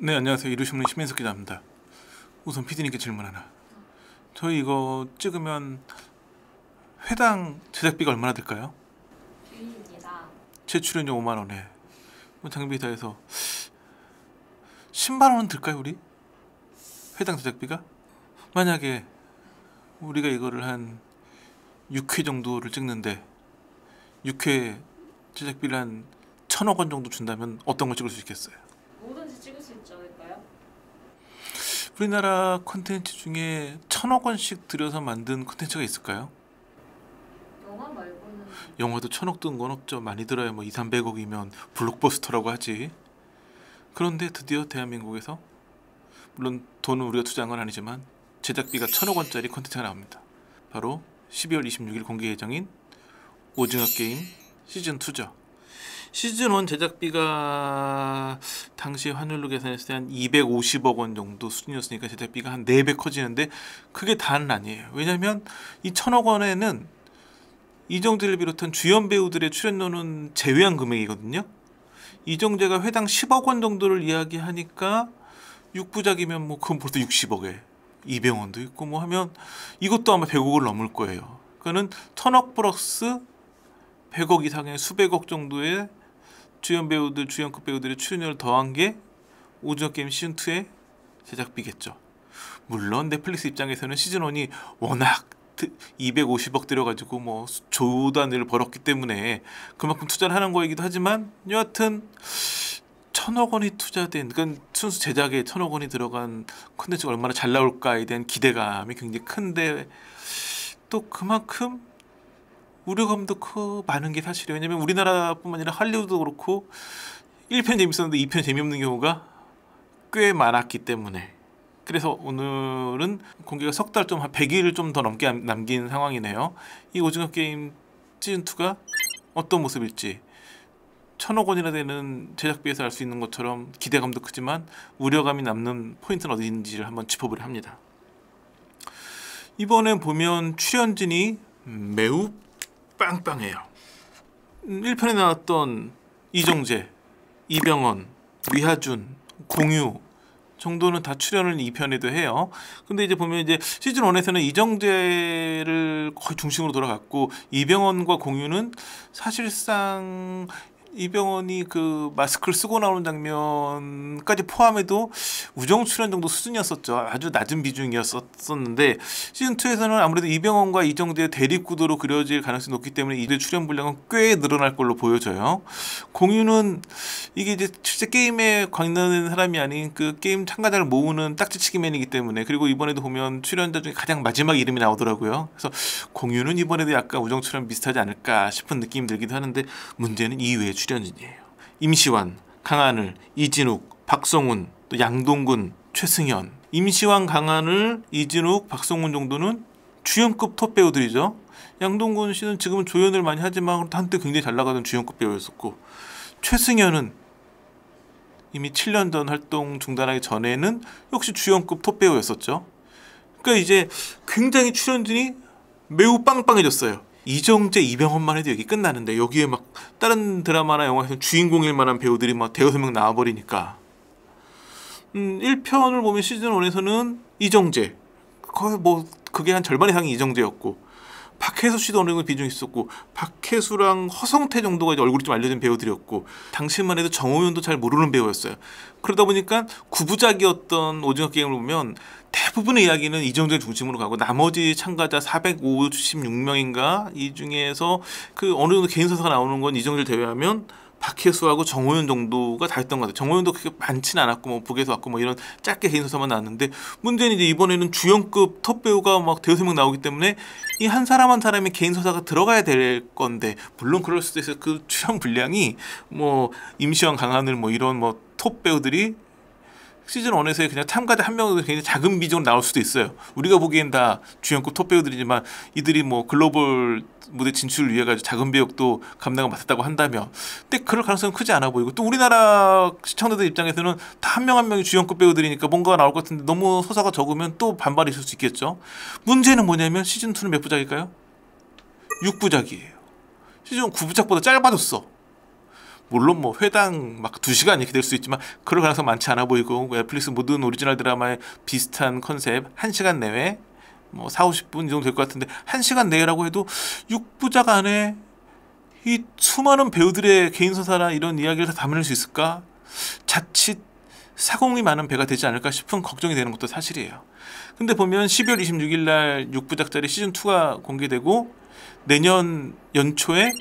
네, 안녕하세요. 이루신문 심민석 기자입니다. 우선 PD님께 질문 하나. 저희 이거 찍으면 회당 제작비가 얼마나 들까요? 주인입니다. 제 출연료 5만 원에 장비 다 해서 10만 원은 들까요, 우리? 회당 제작비가? 만약에 우리가 이거를 한 6회 정도를 찍는데 6회 제작비를 한 1,000억 원 정도 준다면 어떤 걸 찍을 수 있겠어요? 뭐든지 찍을 수 있지 않을까요? 우리나라 콘텐츠 중에 1,000억 원씩 들여서 만든 콘텐츠가 있을까요? 영화 말고는 영화도 1,000억 든 건 없죠. 많이 들어야 뭐 200~300억이면 블록버스터라고 하지. 그런데 드디어 대한민국에서, 물론 돈은 우리가 투자한 건 아니지만 제작비가 1,000억 원짜리 콘텐츠가 나옵니다. 바로 12월 26일 공개 예정인 오징어 게임 시즌2죠. 시즌1 제작비가 당시 환율로 계산했을 때 한 250억 원 정도 수준이었으니까 제작비가 한 4배 커지는데 그게 다는 아니에요. 왜냐면 이 1,000억 원에는 이정재를 비롯한 주연 배우들의 출연료는 제외한 금액이거든요. 이정재가 회당 10억 원 정도를 이야기하니까 6부작이면 뭐 그건 벌써 60억에 이병헌도 있고 뭐 하면 이것도 아마 100억을 넘을 거예요. 그거는 1,000억 플러스 100억 이상의 수백억 정도의 주연 배우들, 주연급 배우들의 출연료를 더한 게 오징어 게임 시즌2의 제작비겠죠. 물론 넷플릭스 입장에서는 시즌1이 워낙 250억 들여가지고 뭐 조단을 벌었기 때문에 그만큼 투자를 하는 거이기도 하지만 여하튼 1,000억 원이 투자된, 그러니까 순수 제작에 1,000억 원이 들어간 콘텐츠가 얼마나 잘 나올까에 대한 기대감이 굉장히 큰데 또 그만큼 우려감도 많은 게 사실이에요. 왜냐면 우리나라뿐만 아니라 할리우드도 그렇고 1편 재밌었는데 2편 재미없는 경우가 꽤 많았기 때문에, 그래서 오늘은 공개가 석 달 좀 한 100일 좀 더 넘게 남긴 상황이네요. 이 오징어 게임 시즌2가 어떤 모습일지 1,000억 원이나 되는 제작비에서 알 수 있는 것처럼 기대감도 크지만 우려감이 남는 포인트는 어디인지를 한번 짚어보려 합니다. 이번에 보면 출연진이 매우 빵빵해요. 1편에 나왔던 이정재, 이병헌, 위하준, 공유 정도는 다 출연을 2편에도 해요. 근데 이제 보면 이제 시즌 1에서는 이정재를 거의 중심으로 돌아갔고 이병헌과 공유는 사실상 이병헌이 그 마스크를 쓰고 나오는 장면까지 포함해도 우정 출연 정도 수준이었었죠. 아주 낮은 비중이었었는데 시즌2에서는 아무래도 이병헌과 이정재의 대립구도로 그려질 가능성이 높기 때문에 이들 출연 분량은 꽤 늘어날 걸로 보여져요. 공유는 이게 이제 실제 게임에 관련된 사람이 아닌 그 게임 참가자를 모으는 딱지치기맨이기 때문에, 그리고 이번에도 보면 출연자 중에 가장 마지막 이름이 나오더라고요. 그래서 공유는 이번에도 약간 우정 출연 비슷하지 않을까 싶은 느낌이 들기도 하는데 문제는 이외의 출연진이에요. 임시완, 강하늘, 이진욱, 박성훈, 또 양동근, 최승현. 임시완, 강하늘, 이진욱, 박성훈 정도는 주연급 톱 배우들이죠. 양동근 씨는 지금은 조연을 많이 하지만 한때 굉장히 잘 나가던 주연급 배우였었고, 최승현은 이미 7년 전 활동 중단하기 전에는 역시 주연급 톱 배우였었죠. 그러니까 이제 굉장히 출연진이 매우 빵빵해졌어요. 이정재, 이병헌만 해도 여기 끝나는데 여기에 막 다른 드라마나 영화에서 주인공일 만한 배우들이 막 대여섯 명 나와버리니까 1편을 보면 시즌 1에서는 이정재, 거의 뭐 그게 한 절반 이상이 이정재였고, 박혜수 씨도 어느 정도 비중이 있었고, 박혜수랑 허성태 정도가 이제 얼굴이 좀 알려진 배우들이었고, 당시만 해도 정호연도 잘 모르는 배우였어요. 그러다 보니까 9부작이었던 오징어 게임을 보면 대부분의 이야기는 이정재 중심으로 가고 나머지 참가자 456명인가 이 중에서 그 어느 정도 개인 서사가 나오는 건 이정재를 제외하면 박혜수하고 정호연 정도가 다 했던 것 같아요. 정호연도 그렇게 많지는 않았고 뭐 북에서 왔고 뭐 이런 짧게 개인 서사만 나왔는데, 문제는 이제 이번에는 주연급 톱 배우가 막 대여섯 명 나오기 때문에 이 한 사람 한 사람의 개인 서사가 들어가야 될 건데, 물론 그럴 수도 있어요. 그 출연 분량이 뭐 임시완, 강하늘 뭐 이런 뭐 톱 배우들이 시즌 1에서의 그냥 참가자 한 명으로 굉장히 작은 비중으로 나올 수도 있어요. 우리가 보기엔 다 주연급 톱 배우들이지만 이들이 뭐 글로벌 무대 진출을 위해 가지고 작은 배역도 감당을 맡았다고 한다면, 근데 그럴 가능성은 크지 않아 보이고, 또 우리나라 시청자들 입장에서는 다 한 명 한 명이 주연급 배우들이니까 뭔가가 나올 것 같은데 너무 서사가 적으면 또 반발이 있을 수 있겠죠. 문제는 뭐냐면 시즌2는 몇 부작일까요? 6부작이에요. 시즌 9부작보다 짧아졌어. 물론 뭐 회당 막 2시간 이렇게 될 수 있지만 그럴 가능성 많지 않아 보이고, 넷플릭스 모든 오리지널 드라마의 비슷한 컨셉 1시간 내외 뭐 40-50분 이 정도 될 것 같은데, 1시간 내라고 해도 6부작 안에 이 수많은 배우들의 개인서사나 이런 이야기를 다 담을 수 있을까? 자칫 사공이 많은 배가 되지 않을까 싶은 걱정이 되는 것도 사실이에요. 근데 보면 12월 26일 날 6부작짜리 시즌2가 공개되고, 내년 연초에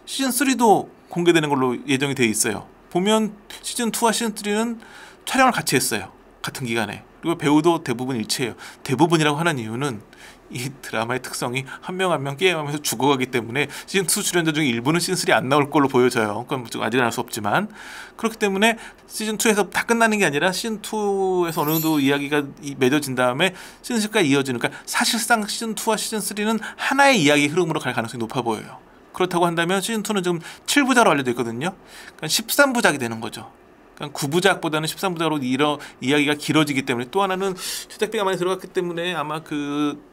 시즌3도 공개되는 걸로 예정이 되어 있어요. 보면 시즌2와 시즌3는 촬영을 같이 했어요. 같은 기간에. 그리고 배우도 대부분 일치해요. 대부분이라고 하는 이유는 이 드라마의 특성이 한 명 한 명 게임하면서 죽어가기 때문에 시즌2 출연자 중에 일부는 시즌3 안 나올 걸로 보여져요. 그건 아직은 알 수 없지만, 그렇기 때문에 시즌2에서 다 끝나는 게 아니라 시즌2에서 어느 정도 이야기가 맺어진 다음에 시즌3까지 이어지는, 그러니까 사실상 시즌2와 시즌3는 하나의 이야기 흐름으로 갈 가능성이 높아 보여요. 그렇다고 한다면 시즌2는 지금 7부작으로 알려져 있거든요. 그러니까 13부작이 되는 거죠. 그러니까 9부작보다는 13부작으로 이야기가 길어지기 때문에, 또 하나는 제작비가 많이 들어갔기 때문에 아마 그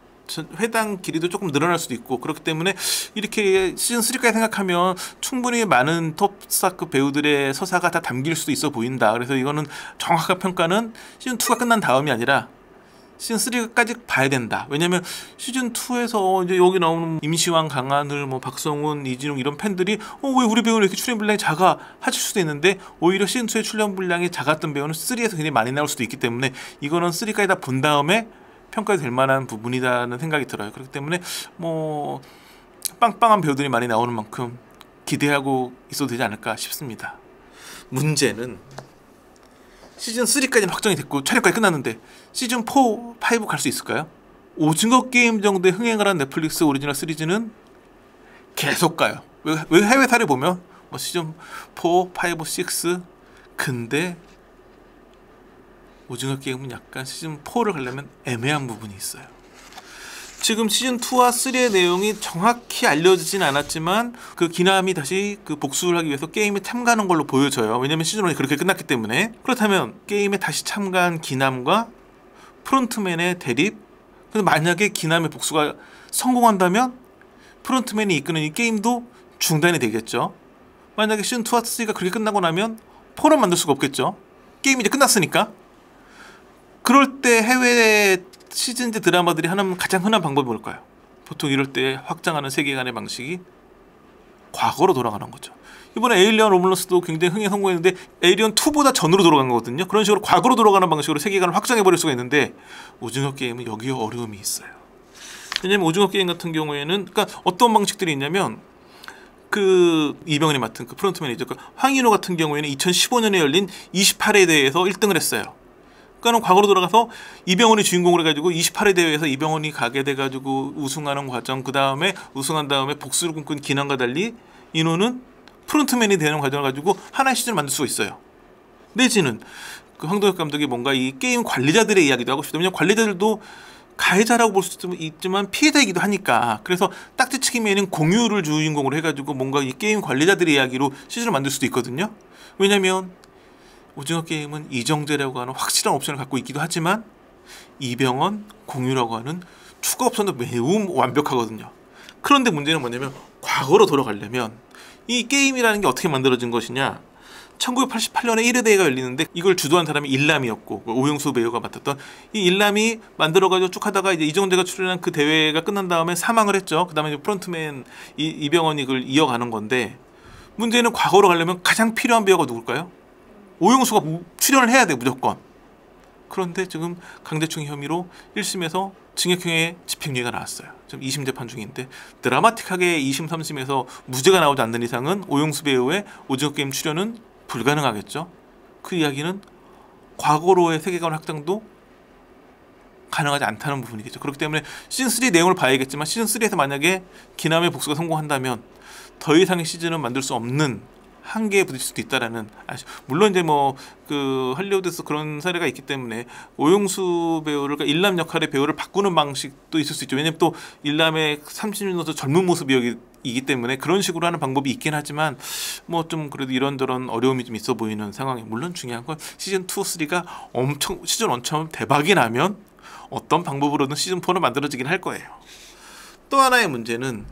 회당 길이도 조금 늘어날 수도 있고, 그렇기 때문에 이렇게 시즌3까지 생각하면 충분히 많은 톱스타급 배우들의 서사가 다 담길 수도 있어 보인다. 그래서 이거는 정확한 평가는 시즌2가 끝난 다음이 아니라 시즌3까지 봐야 된다. 왜냐면 시즌2에서 이제 여기 나오는 임시완, 강하늘, 뭐 박성훈, 이진웅 이런 팬들이 왜 우리 배우는 이렇게 출연 분량이 작아 하실 수도 있는데, 오히려 시즌2의 출연 분량이 작았던 배우는 3에서 굉장히 많이 나올 수도 있기 때문에 이거는 3까지 다 본 다음에 평가가 될 만한 부분이라는 생각이 들어요. 그렇기 때문에 뭐 빵빵한 배우들이 많이 나오는 만큼 기대하고 있어도 되지 않을까 싶습니다. 문제는 시즌 3까지는 확정이 됐고 촬영까지 끝났는데 시즌 4, 5 갈 수 있을까요? 오징어 게임 정도의 흥행을 한 넷플릭스 오리지널 시리즈는 계속 가요. 왜 해외사를 보면 뭐 시즌 4, 5, 6, 근데 오징어 게임은 약간 시즌 4를 가려면 애매한 부분이 있어요. 지금 시즌 2와 3의 내용이 정확히 알려지진 않았지만 그 기남이 다시 그 복수를 하기 위해서 게임에 참가하는 걸로 보여져요. 왜냐면 시즌 1이 그렇게 끝났기 때문에. 그렇다면 게임에 다시 참가한 기남과 프론트맨의 대립, 근데 만약에 기남의 복수가 성공한다면 프론트맨이 이끄는 이 게임도 중단이 되겠죠. 만약에 시즌 2와 3가 그렇게 끝나고 나면 4를 만들 수가 없겠죠. 게임이 이제 끝났으니까. 그럴 때 해외 시즌제 드라마들이 하는 가장 흔한 방법이 뭘까요? 보통 이럴 때 확장하는 세계관의 방식이 과거로 돌아가는 거죠. 이번에 에일리언 로블런스도 굉장히 흥행 성공했는데 에일리언 2보다 전으로 돌아간 거거든요. 그런 식으로 과거로 돌아가는 방식으로 세계관을 확장해버릴 수가 있는데, 오징어 게임은 여기에 어려움이 있어요. 왜냐면 오징어 게임 같은 경우에는 그러니까 어떤 방식들이 있냐면, 그 이병헌이 맡은 그 프론트맨이죠. 그 황인호 같은 경우에는 2015년에 열린 28회 대회에서 1등을 했어요. 그러니까는 과거로 돌아가서 이병헌이 주인공으로 해가지고 28회 대회에서 이병헌이 가게 돼가지고 우승하는 과정, 그 다음에 우승한 다음에 복수를 꿈꾼 기남과 달리 인호는 프론트맨이 되는 과정을 가지고 하나의 시즌을 만들 수가 있어요. 내지는 그 황동혁 감독이 뭔가 이 게임 관리자들의 이야기도 하고 싶다. 왜냐면 관리자들도 가해자라고 볼 수도 있지만 피해자이기도 하니까. 그래서 딱지치기 메인은 공유를 주인공으로 해가지고 뭔가 이 게임 관리자들의 이야기로 시즌을 만들 수도 있거든요. 왜냐면 오징어 게임은 이정재라고 하는 확실한 옵션을 갖고 있기도 하지만 이병헌, 공유라고 하는 추가 옵션도 매우 완벽하거든요. 그런데 문제는 뭐냐면, 과거로 돌아가려면 이 게임이라는 게 어떻게 만들어진 것이냐. 1988년에 1회 대회가 열리는데 이걸 주도한 사람이 일남이었고, 오영수 배우가 맡았던 이 일남이 만들어가지고 쭉 하다가 이제 이정재가 출연한 그 대회가 끝난 다음에 사망을 했죠. 그 다음에 프론트맨 이병헌이 이걸 이어가는 건데, 문제는 과거로 가려면 가장 필요한 배우가 누굴까요? 오영수가 출연을 해야 돼, 무조건. 그런데 지금 강제충 혐의로 1심에서 징역형의 집행유예가 나왔어요. 지금 2심 재판 중인데, 드라마틱하게 2심, 3심에서 무죄가 나오지 않는 이상은 오영수 배우의 오징어 게임 출연은 불가능하겠죠. 그 이야기는 과거로의 세계관 확장도 가능하지 않다는 부분이겠죠. 그렇기 때문에 시즌3 내용을 봐야겠지만, 시즌3에서 만약에 기남의 복수가 성공한다면 더 이상의 시즌은 만들 수 없는 한계에 부딪힐 수도 있다라는, 물론 이제 뭐 그 할리우드에서 그런 사례가 있기 때문에 오영수 배우를, 그러니까 일남 역할의 배우를 바꾸는 방식도 있을 수 있죠. 왜냐면 또 일남의 30년 넘어서 젊은 모습이기 때문에 그런 식으로 하는 방법이 있긴 하지만, 뭐 좀 그래도 이런저런 어려움이 좀 있어 보이는 상황이, 물론 중요한 건 시즌 2, 3가 시즌 1처럼 대박이 나면 어떤 방법으로든 시즌 4는 만들어지긴 할 거예요. 또 하나의 문제는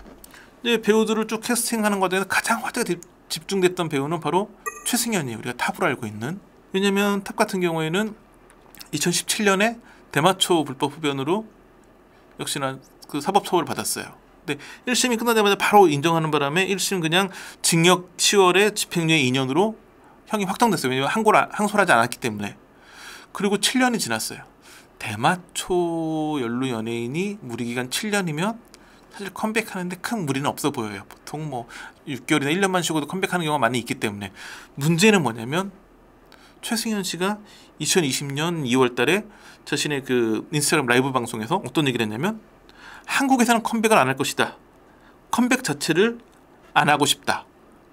이제 배우들을 쭉 캐스팅하는 과정에서 가장 화제가 집중됐던 배우는 바로 최승현이에요. 우리가 탑으로 알고 있는. 왜냐면 탑 같은 경우에는 2017년에 대마초 불법 흡연으로 역시나 그 사법 처벌을 받았어요. 근데 1심이 끝나자마자 바로 인정하는 바람에 1심 그냥 징역 10월에 집행유예 2년으로 형이 확정됐어요. 왜냐면 항소를 하지 않았기 때문에. 그리고 7년이 지났어요. 대마초 연루 연예인이 무리기간 7년이면 사실 컴백하는데 큰 무리는 없어 보여요. 보통 뭐 6개월이나 1년만 쉬고도 컴백하는 경우가 많이 있기 때문에. 문제는 뭐냐면 최승현 씨가 2020년 2월 달에 자신의 그 인스타그램 라이브 방송에서 어떤 얘기를 했냐면 한국에서는 컴백을 안 할 것이다. 컴백 자체를 안 하고 싶다.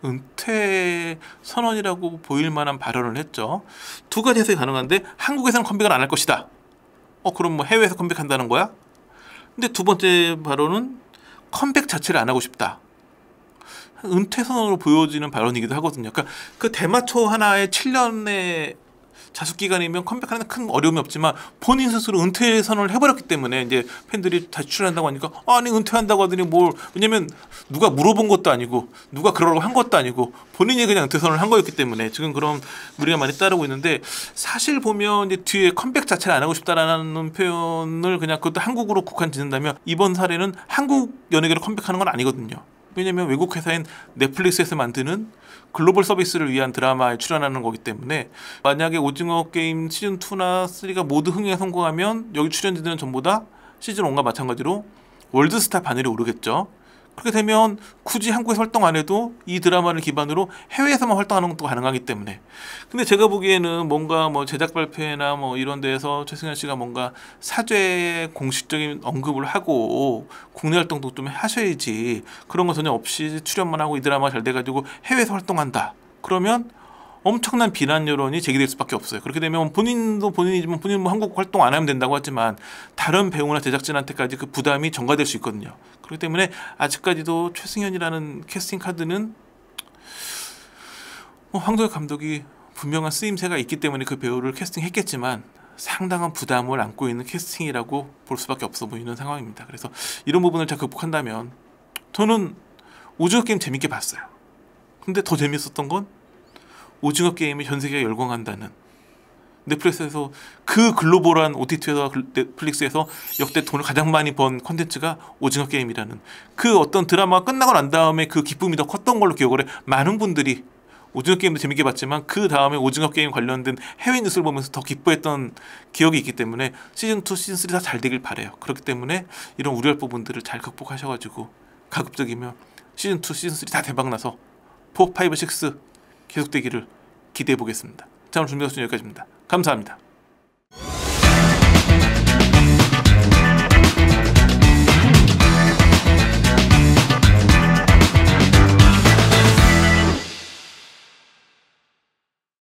은퇴 선언이라고 보일 만한 발언을 했죠. 두 가지 해석이 가능한데 한국에서는 컴백을 안 할 것이다. 그럼 뭐 해외에서 컴백한다는 거야? 근데 두 번째 발언은 컴백 자체를 안 하고 싶다. 은퇴 선언으로 보여지는 발언이기도 하거든요. 그러니까 그 대마초 하나에 7년의 자숙 기간이면 컴백하는 데 큰 어려움이 없지만 본인 스스로 은퇴 선언을 해버렸기 때문에 이제 팬들이 다시 출연한다고 하니까 아니 은퇴한다고 하더니 뭘, 왜냐면 누가 물어본 것도 아니고 누가 그러라고 한 것도 아니고 본인이 그냥 은퇴 선언을 한 거였기 때문에 지금 그런 무리가 많이 따르고 있는데, 사실 보면 이제 뒤에 컴백 자체를 안 하고 싶다라는 표현을 그냥 그것도 한국으로 국한 짓는다면 이번 사례는 한국 연예계로 컴백하는 건 아니거든요. 왜냐면 외국 회사인 넷플릭스에서 만드는 글로벌 서비스를 위한 드라마에 출연하는 거기 때문에, 만약에 오징어 게임 시즌 2나 3가 모두 흥행에 성공하면 여기 출연진들은 전부 다 시즌 1과 마찬가지로 월드스타 반열에 오르겠죠. 그렇게 되면 굳이 한국에서 활동 안 해도 이 드라마를 기반으로 해외에서만 활동하는 것도 가능하기 때문에. 근데 제가 보기에는 뭔가 뭐 제작 발표회나 뭐 이런 데에서 최승현 씨가 뭔가 사죄 공식적인 언급을 하고 국내 활동도 좀 하셔야지, 그런 거 전혀 없이 출연만 하고 이 드라마가 잘 돼가지고 해외에서 활동한다. 그러면 엄청난 비난 여론이 제기될 수밖에 없어요. 그렇게 되면 본인도 본인이지만 본인 뭐 한국 활동 안 하면 된다고 하지만 다른 배우나 제작진한테까지 그 부담이 전가될 수 있거든요. 그렇기 때문에 아직까지도 최승현이라는 캐스팅 카드는 황도혁 감독이 분명한 쓰임새가 있기 때문에 그 배우를 캐스팅했겠지만 상당한 부담을 안고 있는 캐스팅이라고 볼 수밖에 없어 보이는 상황입니다. 그래서 이런 부분을 잘 극복한다면, 저는 오징어 게임 재밌게 봤어요. 근데 더 재밌었던 건 오징어 게임이 전 세계가 열광한다는, 넷플릭스에서 그 글로벌한 OTT에서 넷플릭스에서 역대 돈을 가장 많이 번 콘텐츠가 오징어 게임이라는, 그 어떤 드라마가 끝나고 난 다음에 그 기쁨이 더 컸던 걸로 기억을 해. 많은 분들이 오징어 게임도 재밌게 봤지만 그 다음에 오징어 게임 관련된 해외 뉴스를 보면서 더 기뻐했던 기억이 있기 때문에 시즌2, 시즌3 다 잘 되길 바래요. 그렇기 때문에 이런 우려할 부분들을 잘 극복하셔가지고 가급적이면 시즌2, 시즌3 다 대박나서 4, 5, 6 계속되기를 기대해 보겠습니다. 자, 오늘 준비한 것은 여기까지입니다. 감사합니다.